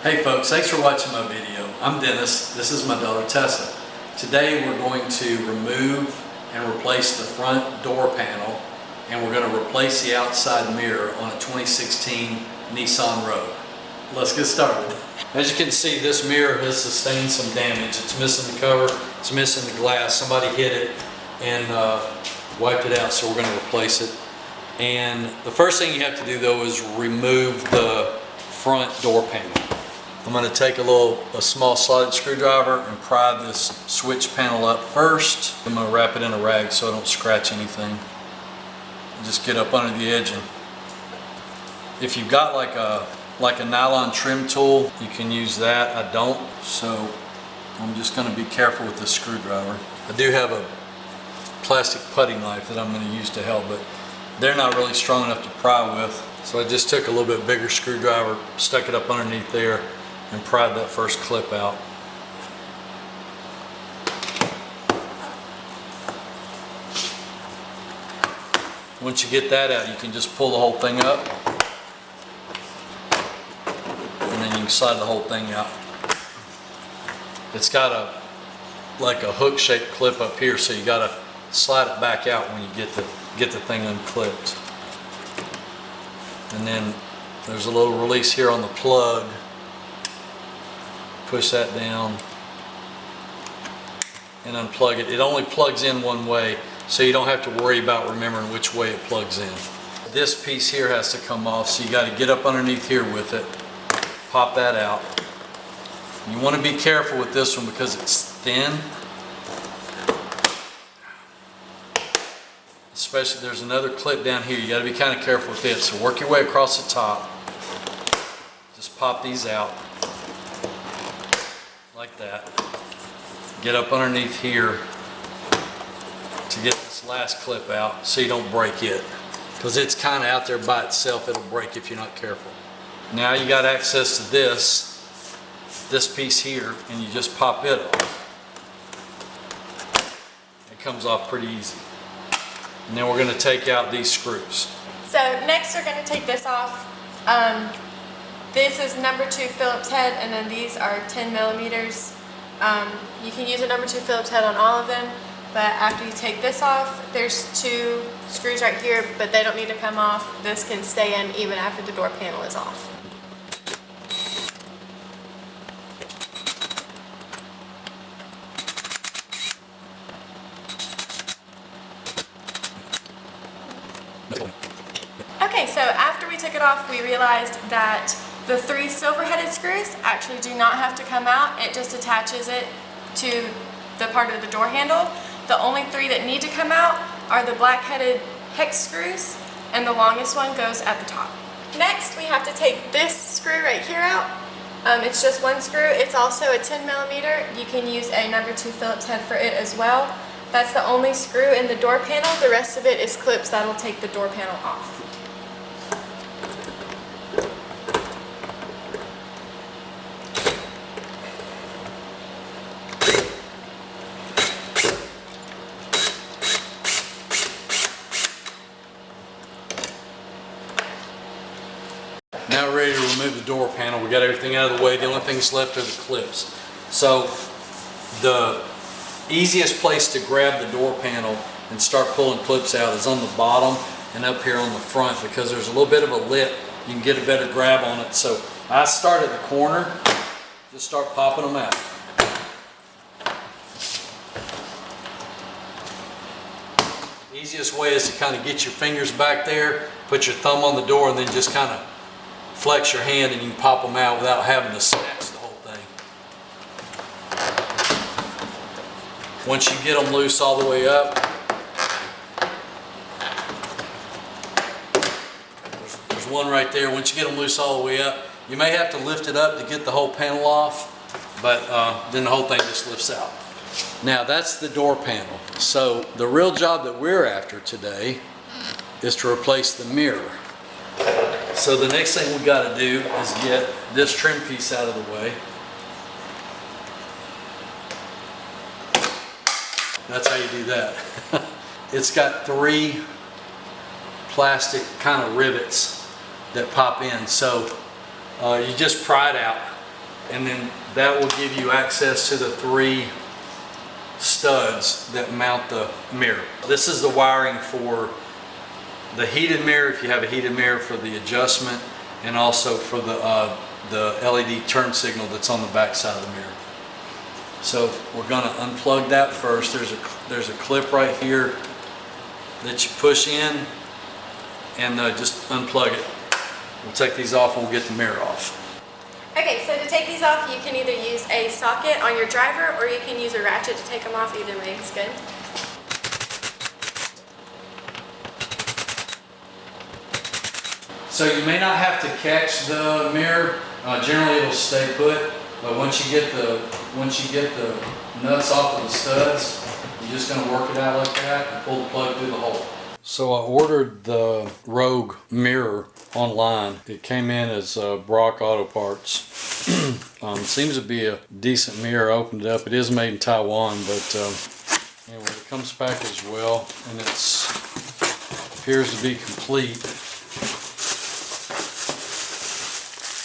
Hey folks, thanks for watching my video. I'm Dennis, this is my daughter Tessa. Today we're going to remove and replace the front door panel, and we're going to replace the outside mirror on a 2016 Nissan Rogue. Let's get started. As you can see, this mirror has sustained some damage. It's missing the cover, it's missing the glass. Somebody hit it and wiped it out, so we're going to replace it. And the first thing you have to do though is remove the front door panel. I'm going to take a small slotted screwdriver and pry this switch panel up first. I'm going to wrap it in a rag so I don't scratch anything. Just get up under the edge, and if you've got like a nylon trim tool, you can use that. I don't, so I'm just going to be careful with this screwdriver. I do have a plastic putty knife that I'm going to use to help, but they're not really strong enough to pry with. So I just took a little bit bigger screwdriver, stuck it up underneath there, and pried that first clip out. Once you get that out, you can just pull the whole thing up, and then you can slide the whole thing out. It's got like a hook-shaped clip up here, so you got to slide it back out when you get the thing unclipped. And then there's a little release here on the plug. Push that down and unplug it. It only plugs in one way, so you don't have to worry about remembering which way it plugs in. This piece here has to come off, so you got to get up underneath here with it, pop that out. You want to be careful with this one because it's thin. Especially, there's another clip down here. You got to be kind of careful with it. So work your way across the top. Just pop these out like that. Get up underneath here to get this last clip out so you don't break it, because it's kind of out there by itself. It'll break if you're not careful. Now you got access to this piece here, and you just pop it off. It comes off pretty easy. And then we're going to take out these screws. So next we're going to take this off. This is number 2 Phillips head, and then these are 10 millimeters. You can use a number 2 Phillips head on all of them, but after you take this off, there's 2 screws right here, but they don't need to come off. This can stay in even after the door panel is off. Okay, so after we took it off, we realized that the 3 silver-headed screws actually do not have to come out. It just attaches it to the part of the door handle. The only 3 that need to come out are the black-headed hex screws, and the longest one goes at the top. Next, we have to take this screw right here out. It's just one screw. It's also a 10 millimeter. You can use a number 2 Phillips head for it as well. That's the only screw in the door panel. The rest of it is clips that'll take the door panel off. Now we're ready to remove the door panel. We got everything out of the way. The only things left are the clips. So the easiest place to grab the door panel and start pulling clips out is on the bottom and up here on the front, because there's a little bit of a lip. You can get a better grab on it. So I start at the corner, just start popping them out. The easiest way is to kind of get your fingers back there, put your thumb on the door, and then just kind of flex your hand, and you can pop them out without having to snatch the whole thing. Once you get them loose all the way up, there's one right there. Once you get them loose all the way up, you may have to lift it up to get the whole panel off, but then the whole thing just lifts out. Now that's the door panel. So the real job that we're after today is to replace the mirror. So the next thing we got to do is get this trim piece out of the way. That's how you do that. It's got 3 plastic kind of rivets that pop in. So you just pry it out, and then that will give you access to the 3 studs that mount the mirror. This is the wiring for the heated mirror, if you have a heated mirror, for the adjustment, and also for the LED turn signal that's on the back side of the mirror. So we're going to unplug that first. There's a clip right here that you push in, and just unplug it. We'll take these off and we'll get the mirror off. Okay, so to take these off, you can either use a socket on your driver or you can use a ratchet to take them off. Either way is good. So you may not have to catch the mirror. Generally it'll stay put, but once you get the nuts off of the studs, you're just going to work it out like that and pull the plug through the hole. So I ordered the Rogue mirror online. It came in as Brock Auto Parts. Seems to be a decent mirror. I opened it up. It is made in Taiwan, but anyway, it comes packaged well, and it appears to be complete.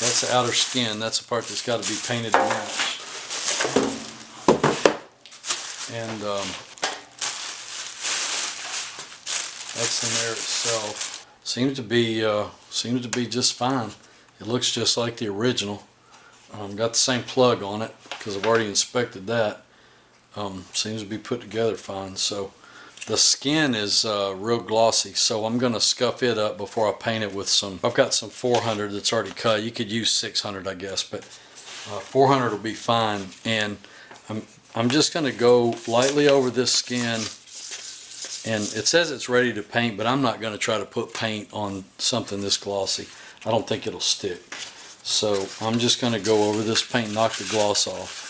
That's the outer skin. That's the part that's got to be painted to match. And that's the mirror itself. Seems to be just fine. It looks just like the original. Got the same plug on it because I've already inspected that. Seems to be put together fine. So the skin is real glossy, so I'm going to scuff it up before I paint it with some. I've got some 400 that's already cut. You could use 600, I guess, but 400 will be fine. And I'm just going to go lightly over this skin. And it says it's ready to paint, but I'm not going to try to put paint on something this glossy. I don't think it'll stick. So I'm just going to go over this paint, knock the gloss off.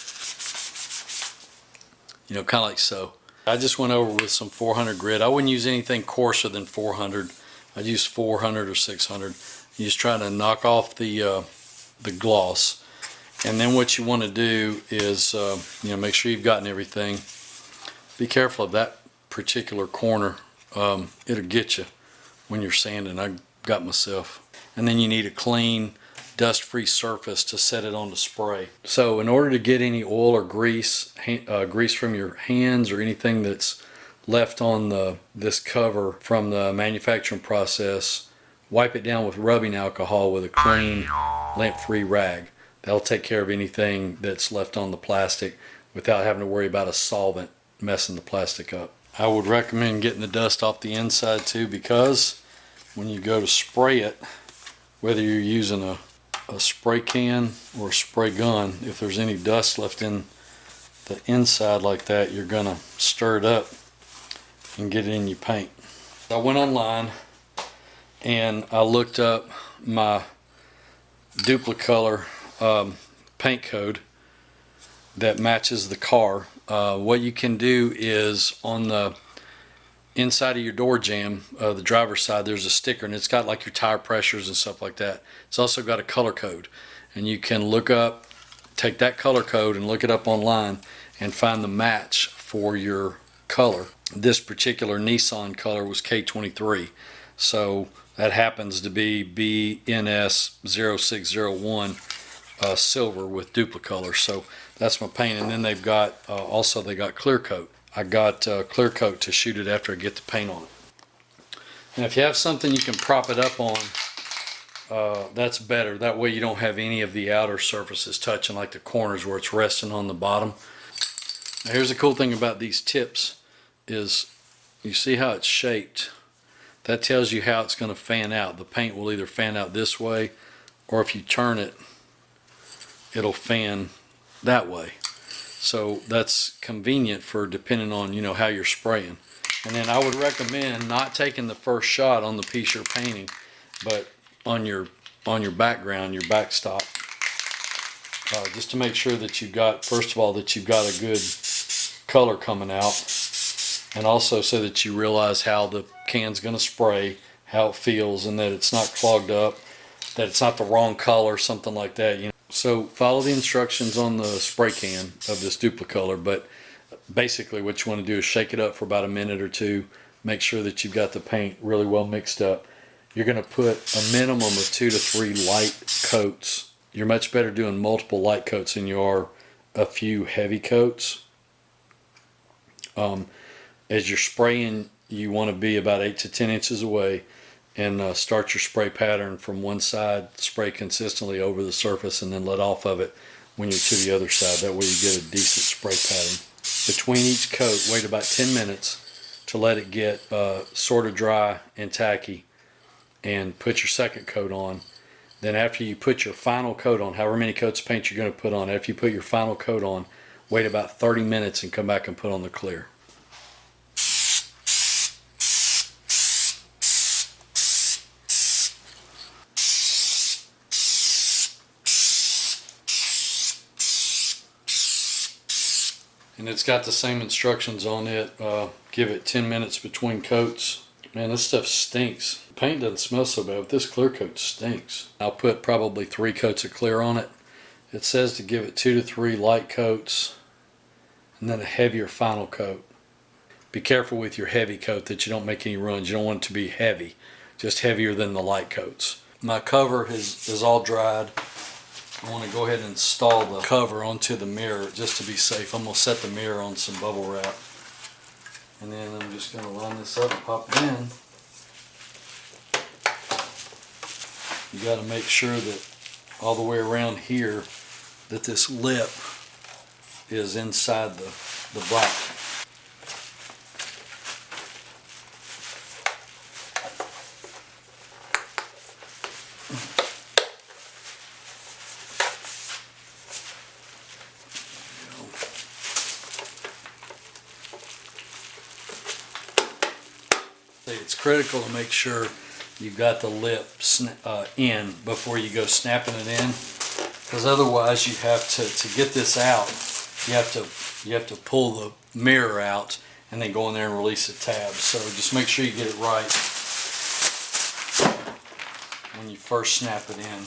You know, kind of like so. I just went over with some 400 grit. I wouldn't use anything coarser than 400. I'd use 400 or 600. You just try to knock off the gloss. And then what you want to do is, you know, make sure you've gotten everything. Be careful of that particular corner. It'll get you when you're sanding. I got myself. And then you need a clean, dust-free surface to set it on the spray. So in order to get any oil or grease from your hands or anything that's left on this cover from the manufacturing process, wipe it down with rubbing alcohol with a clean, lint-free rag. That'll take care of anything that's left on the plastic without having to worry about a solvent messing the plastic up. I would recommend getting the dust off the inside too, because when you go to spray it, whether you're using a spray can or a spray gun, if there's any dust left in the inside like that, you're gonna stir it up and get it in your paint. I went online and I looked up my Duplicolor paint code that matches the car. What you can do is on the inside of your door jamb, the driver's side, there's a sticker, and it's got like your tire pressures and stuff like that. It's also got a color code, and you can look up, take that color code and look it up online and find the match for your color. This particular Nissan color was K23, so that happens to be BNS0601 silver with Duplicolor. So that's my paint, and then they've got also they got clear coat. I got clear coat to shoot it after I get the paint on it. And if you have something you can prop it up on, that's better. That way you don't have any of the outer surfaces touching, like the corners where it's resting on the bottom. Now here's the cool thing about these tips is you see how it's shaped. That tells you how it's going to fan out. The paint will either fan out this way, or if you turn it, it'll fan that way. So that's convenient for depending on, you know, how you're spraying. And then I would recommend not taking the first shot on the piece you're painting, but on your background, your backstop, just to make sure that you've got, first of all, that you've got a good color coming out, and also so that you realize how the can's going to spray, how it feels, and that it's not clogged up, that it's not the wrong color, something like that, you know. So follow the instructions on the spray can of this Duplicolor, but basically what you want to do is shake it up for about a minute or two, make sure that you've got the paint really well mixed up. You're going to put a minimum of 2 to 3 light coats. You're much better doing multiple light coats than you are a few heavy coats. As you're spraying, you want to be about 8 to 10 inches away, and start your spray pattern from one side, spray consistently over the surface, and then let off of it when you're to the other side. That way you get a decent spray pattern. Between each coat, wait about 10 minutes to let it get sort of dry and tacky, and put your second coat on. Then after you put your final coat on, however many coats of paint you're going to put on, after you put your final coat on, wait about 30 minutes and come back and put on the clear. And it's got the same instructions on it. Give it 10 minutes between coats. Man, this stuff stinks. The paint doesn't smell so bad, but this clear coat stinks. I'll put probably 3 coats of clear on it. It says to give it 2 to 3 light coats and then a heavier final coat. Be careful with your heavy coat that you don't make any runs. You don't want it to be heavy, just heavier than the light coats. My cover is all dried. I want to go ahead and install the cover onto the mirror just to be safe. I'm going to set the mirror on some bubble wrap. And then I'm just going to line this up and pop it in. You got to make sure that all the way around here that this lip is inside the black. It's critical to make sure you've got the lip in before you go snapping it in, because otherwise you have to get this out, you have to pull the mirror out and then go in there and release the tab. So just make sure you get it right when you first snap it in.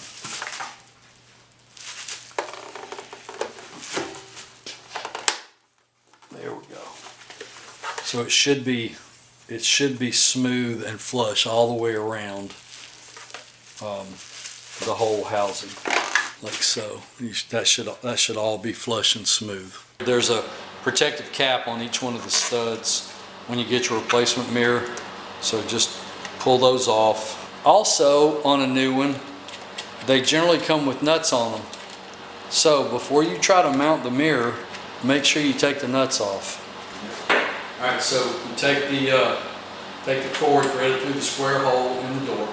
There we go. So it should be smooth and flush all the way around the whole housing, like so. That should all be flush and smooth. There's a protective cap on each one of the studs when you get your replacement mirror, so just pull those off. Also, on a new one, they generally come with nuts on them. So before you try to mount the mirror, make sure you take the nuts off. Alright, so you take the cord, thread it through the square hole in the door.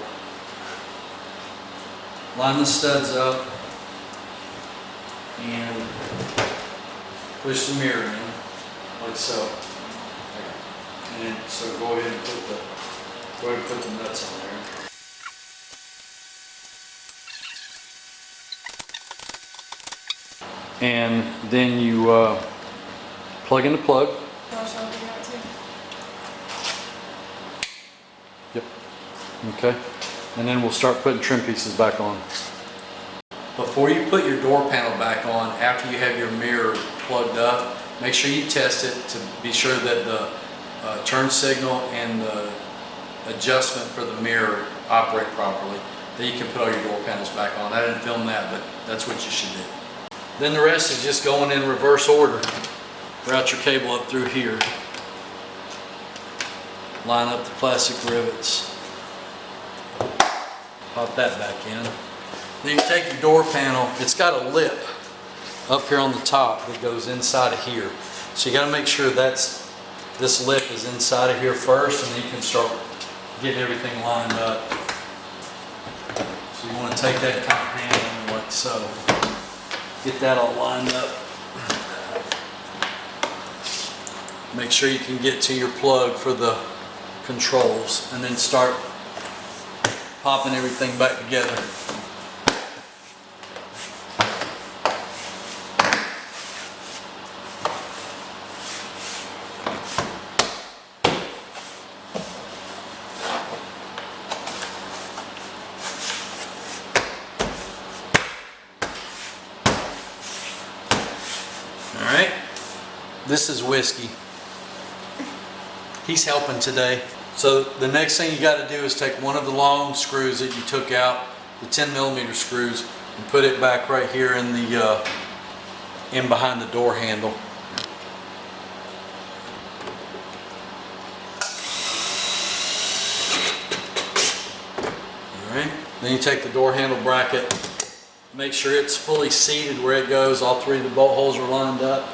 Line the studs up and push the mirror in, like so. And then, so go ahead and put the nuts on there. And then you plug in the plug. Yep. Okay. And then we'll start putting trim pieces back on. Before you put your door panel back on, after you have your mirror plugged up, make sure you test it to be sure that the turn signal and the adjustment for the mirror operate properly. Then you can put all your door panels back on. I didn't film that, but that's what you should do. Then the rest is just going in reverse order. Route your cable up through here. Line up the plastic rivets. Pop that back in. Then you take your door panel. It's got a lip up here on the top that goes inside of here. So you got to make sure this lip is inside of here first, and then you can start getting everything lined up. So you want to take that kind of hand like so. Get that all lined up. Make sure you can get to your plug for the controls, and then start popping everything back together. All right, this is Whiskey. He's helping today. So the next thing you got to do is take one of the long screws that you took out, the 10mm screws, and put it back right here in the in behind the door handle. Alright, then you take the door handle bracket, make sure it's fully seated where it goes, all three of the bolt holes are lined up.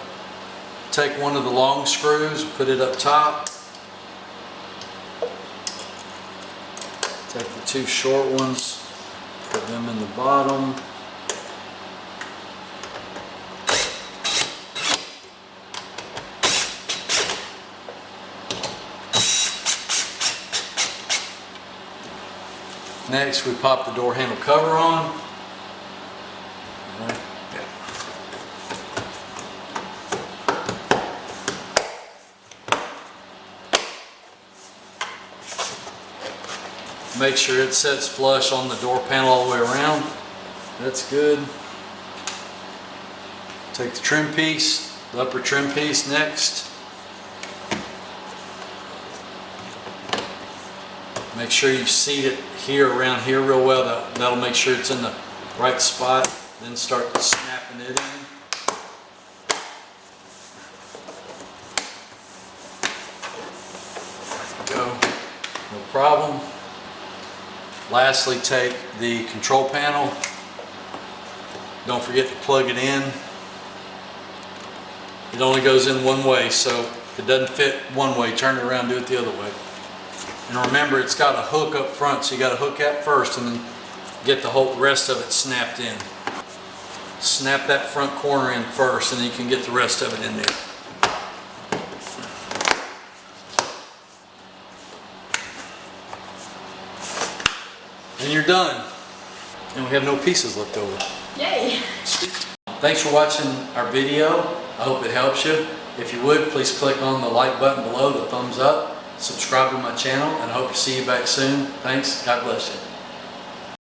Take one of the long screws, put it up top. Take the two short ones, put them in the bottom. Next, we pop the door handle cover on. Right. Make sure it sets flush on the door panel all the way around. That's good. Take the trim piece, the upper trim piece next. Make sure you seat it here, around here real well. That'll make sure it's in the right spot. Then start snapping it in. There we go. No problem. Lastly, take the control panel. Don't forget to plug it in. It only goes in one way, so if it doesn't fit one way, turn it around, do it the other way. And remember, it's got a hook up front, so you got to hook that first and then get the whole rest of it snapped in. Snap that front corner in first, and then you can get the rest of it in there. And you're done. And we have no pieces left over. Yay! Thanks for watching our video. I hope it helps you. If you would, please click on the like button below, the thumbs up. Subscribe to my channel, and I hope to see you back soon. Thanks. God bless you.